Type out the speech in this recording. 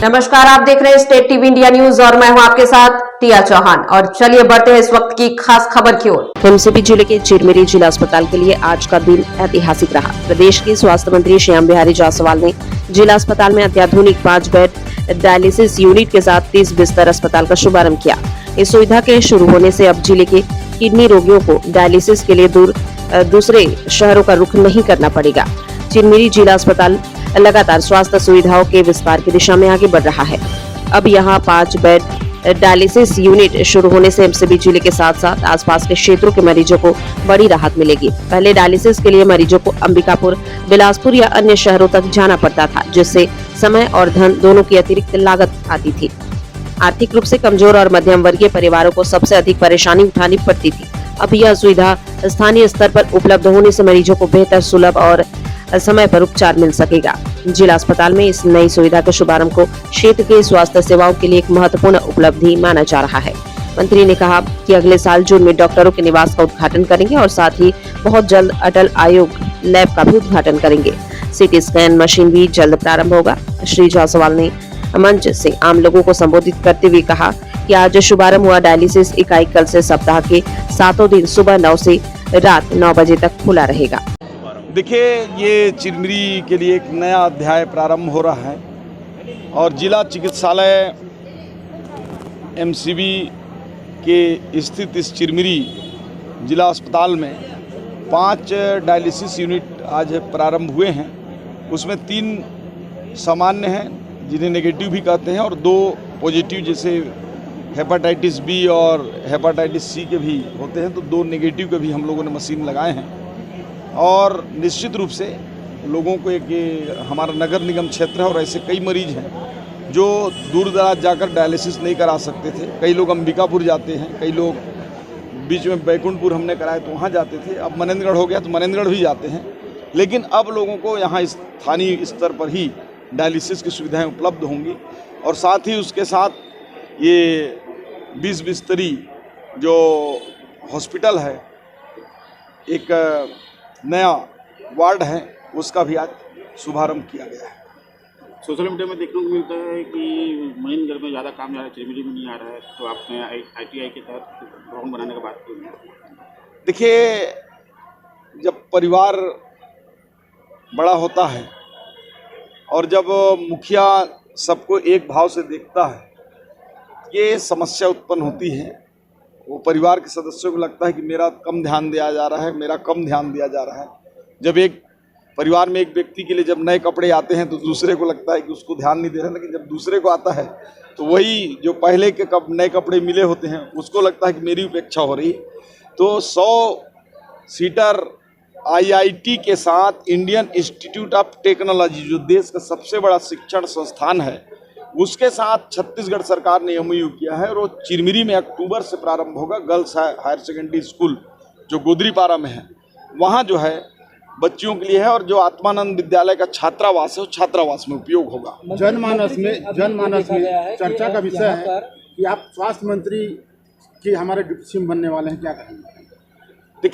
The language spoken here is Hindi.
नमस्कार, आप देख रहे हैं स्टेट टीवी इंडिया न्यूज और मैं हूं आपके साथ टिया चौहान। और चलिए बढ़ते हैं इस वक्त की खास खबर की ओर। एमसीबी जिले के चिरमिरी जिला अस्पताल के लिए आज का दिन ऐतिहासिक रहा। प्रदेश के स्वास्थ्य मंत्री श्याम बिहारी जायसवाल ने जिला अस्पताल में अत्याधुनिक 5 बेड डायलिसिस यूनिट के साथ 30 बिस्तर अस्पताल का शुभारंभ किया। इस सुविधा के शुरू होने से अब जिले के किडनी रोगियों को डायलिसिस के लिए दूसरे शहरों का रुख नहीं करना पड़ेगा। चिरमिरी जिला अस्पताल लगातार स्वास्थ्य सुविधाओं के विस्तार की दिशा में आगे बढ़ रहा है। अब यहां 5 बेड डायलिसिस यूनिट शुरू होने से एमसीबी जिले के साथ साथ आसपास के क्षेत्रों के मरीजों को बड़ी राहत मिलेगी। पहले डायलिसिस के लिए मरीजों को अंबिकापुर, बिलासपुर या अन्य शहरों तक जाना पड़ता था, जिससे समय और धन दोनों की अतिरिक्त लागत आती थी। आर्थिक रूप से कमजोर और मध्यम वर्गीय परिवारों को सबसे अधिक परेशानी उठानी पड़ती थी। अब यह सुविधा स्थानीय स्तर पर उपलब्ध होने से मरीजों को बेहतर, सुलभ और समय पर उपचार मिल सकेगा। जिला अस्पताल में इस नई सुविधा के शुभारंभ को क्षेत्र के स्वास्थ्य सेवाओं के लिए एक महत्वपूर्ण उपलब्धि माना जा रहा है। मंत्री ने कहा कि अगले साल जून में डॉक्टरों के निवास का उद्घाटन करेंगे और साथ ही बहुत जल्द अटल आयोग लैब का भी उद्घाटन करेंगे। सीटी स्कैन मशीन भी जल्द प्रारंभ होगा। श्री जायसवाल ने मंच से आम लोगों को संबोधित करते हुए कहा कि आज शुभारंभ हुआ डायलिसिस इकाई कल से सप्ताह के 7 दिन सुबह 9 से रात 9 बजे तक खुला रहेगा। देखिए, ये चिरमिरी के लिए एक नया अध्याय प्रारंभ हो रहा है और जिला चिकित्सालय एमसीबी के स्थित इस चिरमिरी जिला अस्पताल में 5 डायलिसिस यूनिट आज प्रारंभ हुए हैं। उसमें 3 सामान्य हैं जिन्हें नेगेटिव भी कहते हैं और 2 पॉजिटिव जैसे हेपाटाइटिस बी और हेपाटाइटिस सी के भी होते हैं, तो 2 नेगेटिव के भी हम लोगों ने मशीन लगाए हैं। और निश्चित रूप से लोगों को एक हमारा नगर निगम क्षेत्र है और ऐसे कई मरीज हैं जो दूर दराज जाकर डायलिसिस नहीं करा सकते थे। कई लोग अंबिकापुर जाते हैं, कई लोग बीच में बैकुंठपुर हमने कराया तो वहाँ जाते थे, अब मनेंद्रगढ़ हो गया तो मनेंद्रगढ़ भी जाते हैं। लेकिन अब लोगों को यहाँ स्थानीय स्तर पर ही डायलिसिस की सुविधाएँ उपलब्ध होंगी और साथ ही उसके साथ ये 20 बिस्तरी जो हॉस्पिटल है, एक नया वार्ड है, उसका भी आज शुभारंभ किया गया है। सोशल मीडिया में देखने को मिलता है कि मनेंद्रगढ़ में ज़्यादा काम जा रहा है, चिरमिरी में नहीं आ रहा है, तो आपने ITI के तहत भवन बनाने की बात की है। देखिए, जब परिवार बड़ा होता है और जब मुखिया सबको एक भाव से देखता है, ये समस्या उत्पन्न होती है। वो परिवार के सदस्यों को लगता है कि मेरा कम ध्यान दिया जा रहा है, मेरा कम ध्यान दिया जा रहा है। जब एक परिवार में एक व्यक्ति के लिए जब नए कपड़े आते हैं तो दूसरे को लगता है कि उसको ध्यान नहीं दे रहे हैं, लेकिन जब दूसरे को आता है तो वही जो पहले के नए कपड़े मिले होते हैं उसको लगता है कि मेरी उपेक्षा हो रही। तो 100 सीटर IIT के साथ इंडियन इंस्टीट्यूट ऑफ टेक्नोलॉजी, जो देश का सबसे बड़ा शिक्षण संस्थान है, उसके साथ छत्तीसगढ़ सरकार ने MOU किया है और वो चिरमिरी में अक्टूबर से प्रारंभ होगा। गर्ल्स हायर सेकेंडरी स्कूल जो गोदरीपारा में है, वहाँ जो है बच्चियों के लिए है और जो आत्मानंद विद्यालय का छात्रावास है, वो छात्रावास में उपयोग होगा। जनमानस में चर्चा का विषय है कि आप स्वास्थ्य मंत्री की हमारे डिप्टी सीएम बनने वाले हैं, क्या कहेंगे?